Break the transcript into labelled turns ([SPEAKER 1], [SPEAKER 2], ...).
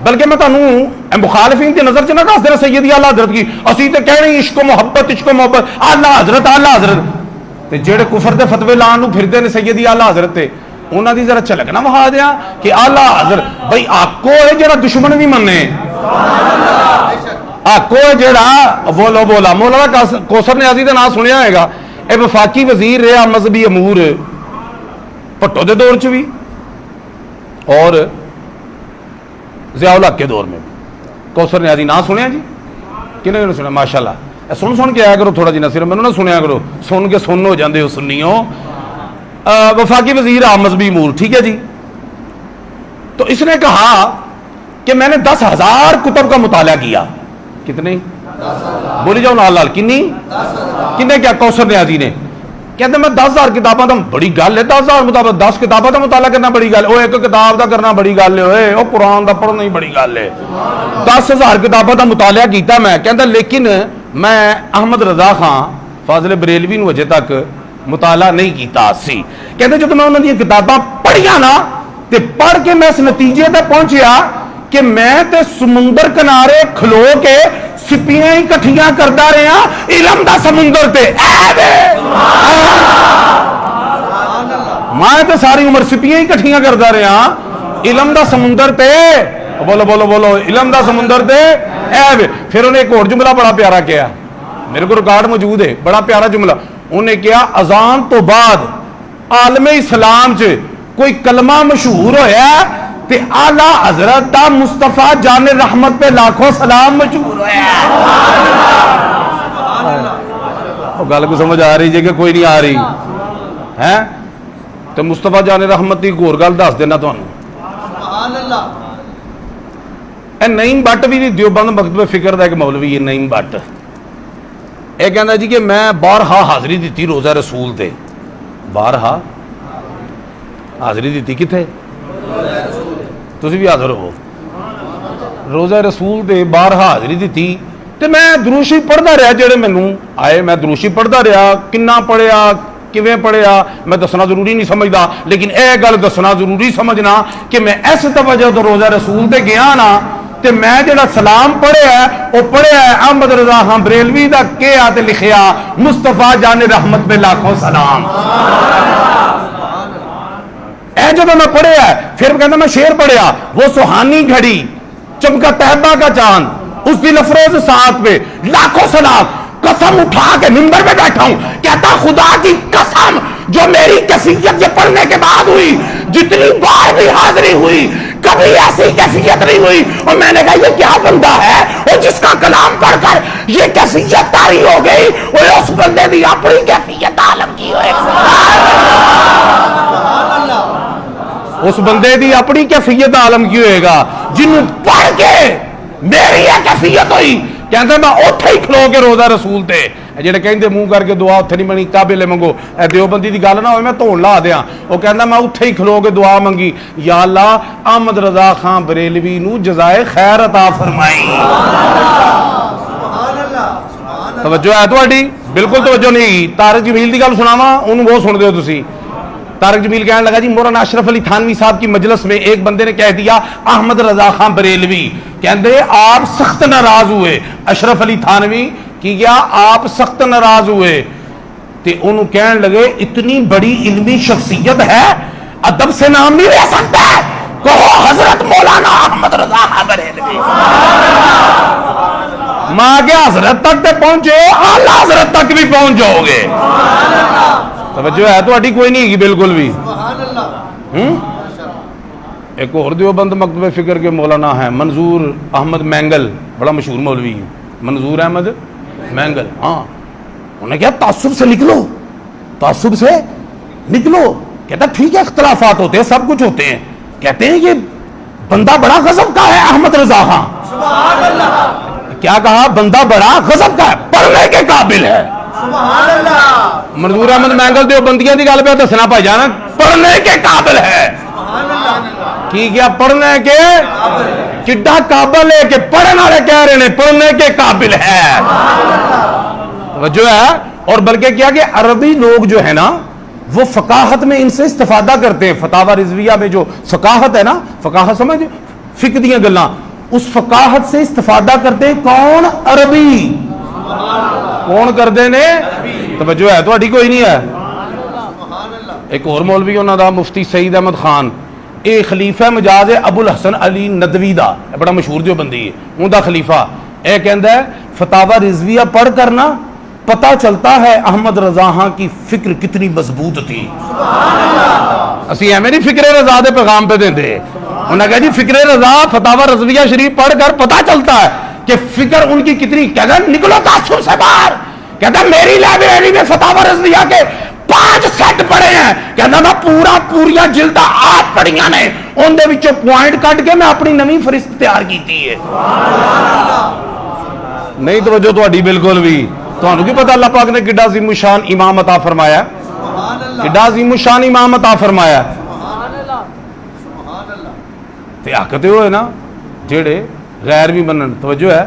[SPEAKER 1] بلکہ میں تمہیں مخالفین کی نظر چ نہ دس دینا سیدی اعلی حضرت کی اسی تے کہنے عشق و محبت اعلی حضرت تے جڑے کفر دے فتوی لان نو پھردے نے سیدی اعلی حضرت تے انہاں دی ذرا چلک نہ وہا دیا کہ اعلی حضرت بھائی آکو ہے جڑا دشمن بھی منے آکو ہے جڑا بولو بولا مولانا کوثر نیازی دا نام سنیا ہوئے گا اے وفاقی وزیر رہا مذہبی امور پٹو دے دور چ بھی اور ضیاء الحق کے دور میں کوثر نیازی نہ سنیا جی کنے نے سنیا ماشاءاللہ سن کے آیا کرو تھوڑا جی نہ صرف میں نہ سنیا کرو سن کے سن ہو جاندے ہو سنیوں وفاقی وزیر مذہبی امور ٹھیک ہے جی تو اس نے کہا کہ میں نے 10,000 کتب کا مطالعہ کیا کتنے بولی جاؤ نال لال کنی کنے کیا کوثر نیازی نے کہتے میں 10,000 کتاباں دا بڑی گل ہے 10,000 مطابق 10 کتاباں دا مطالعہ کرنا بڑی گل ہے ایک کتاب دا کرنا بڑی گل ہے وہ قرآن دا پڑھنا ہی بڑی گل ہے 10,000 کتاباں دا مطالعہ کیتا میں کہتا لیکن میں احمد رضا خان فاضل بریلوی نو اجے تک مطالعہ نہیں کیتا سی کہتے جب میں انہوں نے کتاباں پڑھیا نا تے پڑھ کے میں اس نتیجے تے پہنچیا کہ میں تے سمندر کنارے کھلو کے سپیاں ہی کٹھیاں کرتا رہا علم دا سمندر تے میں تے ساری عمر سپیاں ہی کٹھیاں کرتا رہا علم دا سمندر تے بولو بولو بولو علم دا سمندر تے پھر انہیں ایک اور جملہ بڑا پیارا کیا میرے کو ریکارڈ موجود ہے بڑا پیارا جملہ انہیں کیا اذان تو بعد عالم اسلام چ کوئی کلمہ مشہور ہویا تے اعلی حضرت دا مصطفیٰ جان رحمت پہ لاکھوں سلام مشہور ہویا وہ گل کو سمجھ آ رہی جی کہ کوئی نہیں آ رہی ہے تو مصطفیٰ جان رحمت کی ایک اور گل دس دینا تمہیں اے نعیم بٹ بھی دیوبند مکتبہ فکر دا ایک مولوی ہے نعیم بٹ یہ کہنا جی کہ میں بارہا حاضری دیتی روزہ رسول تے بارہا حاضری دیتی کتنے تسی بھی حاضر ہو روزہ رسول تے بارہا حاضری دیتی تے میں دروشی پڑھدا رہا جڑے مینوں آئے میں دروشی پڑھدا رہا کنا پڑھیا کیویں پڑھیا میں دسنا ضروری نہیں سمجھدا لیکن اے گل دسنا ضروری سمجھنا کہ میں اس توجہ تو روزہ رسول تے گیا نا تے میں جڑا سلام پڑھیا ہے وہ پڑھیا ہے احمد رضا خان بریلوی دا کیا تے لکھیا مصطفیٰ جان رحمت پہ لاکھوں سلام اے جو میں پڑھیا ہے پھر کہتا میں شعر پڑھیا وہ سہانی گھڑی چمکا طیبہ کا چاند اس دل افروز ساتھ پہ لاکھوں سلام قسم اٹھا کے منبر پہ بیٹھا ہوں کہتا خدا کی قسم جو میری کیفیت یہ پڑھنے کے بعد ہوئی جتنی بار بھی حاضری ہوئی کبھی ایسی کیفیت نہیں ہوئی اور میں نے کہا یہ کیا بندہ ہے اور جس کا کلام پڑھ کر یہ کیفیت طاری ہو گئی اور اس بندے بھی اپنی کیفیت عالم کی ہوئے اس بندے دی اپنی کیفیت عالم کی ہوئے گا جنہوں پڑھ کے میری یہ کیفیت ہوئی کہتے میں اوتھے ہی کھلو کے روزہ رسول تے جڑے کہندے منہ کر کے دعا اوتھے نہیں منی قابل منگو اے دیوبندی دی گل نہ ہوئے میں دھون لا دیاں وہ کہندا میں اوتھے ہی کھلو کے دعا منگی یا اللہ احمد رضا خان بریلوی نو جزائے خیر عطا فرمائی توجہ ہے تہاڈی بالکل توجہ نہیں طارق جمیل دی گل سناواں اونوں وہ سن دیو تسی طارق جمیل کہنے لگا جی مولانا اشرف علی تھانوی صاحب کی مجلس میں ایک بندے نے کہہ دیا احمد رضا خان بریلوی کہندے آپ سخت ناراض ہوئے اشرف علی تھانوی کی گیا آپ سخت ناراض ہوئے تے انہوں کہنے لگے اتنی بڑی علمی شخصیت ہے ادب سے نام نہیں لے سکتا کہو حضرت مولانا احمد رضا خان بریلوی ماں کے حضرت تک تے پہنچے اعلی حضرت تک بھی پہنچ جاؤ گے توجہ ہے تو کوئی نہیں ہے بالکل بھی ایک اور دیوبند مکتبہ فکر کے مولانا ہے منظور احمد مینگل بڑا مشہور مولوی ہے منظور احمد مینگل ہاں انہیں کہا تعصب سے نکلو تعصب سے نکلو کہتا ٹھیک ہے اختلافات ہوتے ہیں سب کچھ ہوتے ہیں کہتے ہیں یہ بندہ بڑا غضب کا ہے احمد رضا خان کیا کہا بندہ بڑا غضب کا ہے پڑھنے کے قابل ہے منظور احمد مینگل دیوبندیاں دی گل پہ دسنا پائی جانا پڑھنے کے قابل ہے کی کیا پڑھنے کے کڈا قابل ہے کہ پڑھنے والے کہہ رہے ہیں پڑھنے کے قابل ہے جو ہے اور بلکہ کیا کہ عربی لوگ جو ہے نا وہ فقاہت میں ان سے استفادہ کرتے ہیں فتاوی رضویہ میں جو فقاہت ہے نا فقاہت سمجھ فقہ دیاں گلاں اس فقاہت سے استفادہ کرتے ہیں کون؟ عربی. کون کرتے نے؟ توجہ ہے تھوڑی کوئی نہیں ہے. ایک اور مولوی انہوں دا مفتی سعید احمد خان, اے خلیفہ مجاز ہے ابو الحسن علی ندوی دا, بڑا مشہور جو بندی ہے ان دا خلیفہ. اے کہندا ہے فتاوی رضویہ پڑھ کر نا پتہ چلتا ہے احمد رضا ہاں کی فکر کتنی مضبوط تھی. اسی ایویں نہیں فکر رضا دے پیغام پہ دیندے. انہوں نے کہا جی فکر رضا فتاوی رضویہ شریف پڑھ کر پتہ چلتا ہے کہ فکر ان کی کتنی. کہتا نکلو تعصب سے باہر. کہتا میری لائبریری میں فتاوی رضویہ کے 5 سیٹ پڑے ہیں. کہتا میں پوریا جلدہ 8 پڑھیاں نے, ان دے وچوں پوائنٹ کٹ کے میں اپنی نویں فہرست تیار کیتی ہے. نہیں توجہ تہاڈی بالکل بھی. تانوں کی پتہ اللہ پاک نے کڈا عظیم الشان امام عطا فرمایا ہے, کڈا عظیم الشان امام عطا فرمایا ہے. تے حق تے ہوئے نا جڑے غیر بھی منن. توجہ ہے.